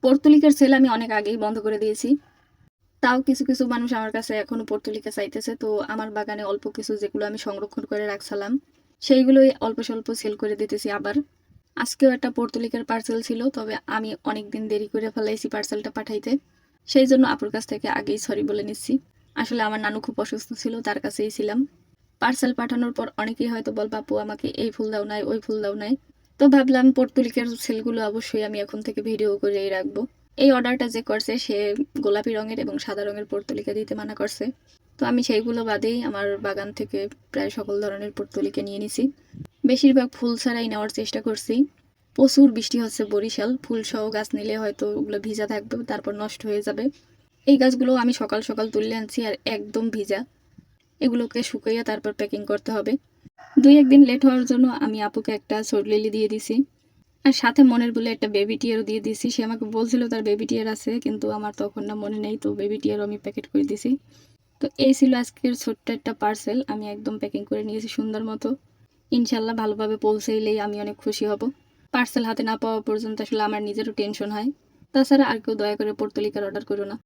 পর্তুলিকার sell আমি অনেক আগেই বন্ধ করে দিয়েছি। তাও কিছু কিছু মানুষ আমার কাছে এখনো পর্তুলিকা চাইতেছে, তো আমার বাগানে অল্প কিছু যেগুলো আমি সংরক্ষণ করে রাখছিলাম সেইগুলোই অল্প স্বল্প সেল করে দিতেছি আবার। আজকেও একটা পর্তুলিকার পার্সেল ছিল, তবে আমি অনেক দিন দেরি করে ফেলাইছি পার্সেলটা পাঠাইতে, সেই জন্য আপুর কাছ থেকে আগেই সরি বলে নিচ্ছি। আসলে আমার নানু খুব অসুস্থ ছিল, তার কাছেই ছিলাম। পার্সেল পাঠানোর পর অনেকেই হয়তো বলবা আপু আমাকে এই ফুল দাও নাই, ওই ফুল দাও নাই। তো ভাবলাম পর্তুলিকার সেলগুলো অবশ্যই আমি এখন থেকে ভিডিও করেই রাখবো। এই অর্ডারটা যে করছে সে গোলাপি রঙের এবং সাদা রঙের পর্তুলিকা দিতে মানা করছে, তো আমি সেইগুলো বাদেই আমার বাগান থেকে প্রায় সকল ধরনের পর্তুলিকা নিয়ে নিছি। বেশিরভাগ ফুল ছাড়াই নেওয়ার চেষ্টা করছি। প্রচুর বৃষ্টি হচ্ছে বরিশাল, ফুল সহ গাছ নিলে হয়তো ওগুলো ভিজা থাকবে, তারপর নষ্ট হয়ে যাবে। এই গাছগুলো আমি সকাল সকাল তুলে আনছি আর একদম ভিজা। এগুলোকে শুকিয়ে তারপর প্যাকিং করতে হবে। 2-1 দিন লেট হওয়ার জন্য আমি আপুকে একটা সর লিলি দিয়ে দিছি, আর সাথে মনের বলে একটা বেবি টিয়ারও দিয়ে দিছি। সে আমাকে বলছিল তার বেবি টিয়ার আছে, কিন্তু আমার তখন না মনে নেই, তো বেবি টিয়ারও আমি প্যাকেট করে দিছি। তো এই ছিল আজকের ছোট্ট একটা পার্সেল, আমি একদম প্যাকিং করে নিয়েছি সুন্দর মতো। ইনশাল্লাহ ভালোভাবে পৌঁছাইলেই আমি অনেক খুশি হব। পার্সেল হাতে না পাওয়া পর্যন্ত আসলে আমার নিজেরও টেনশন হয়। তাছাড়া আর কেউ দয়া করে পর্তুলিকার অর্ডার করো না।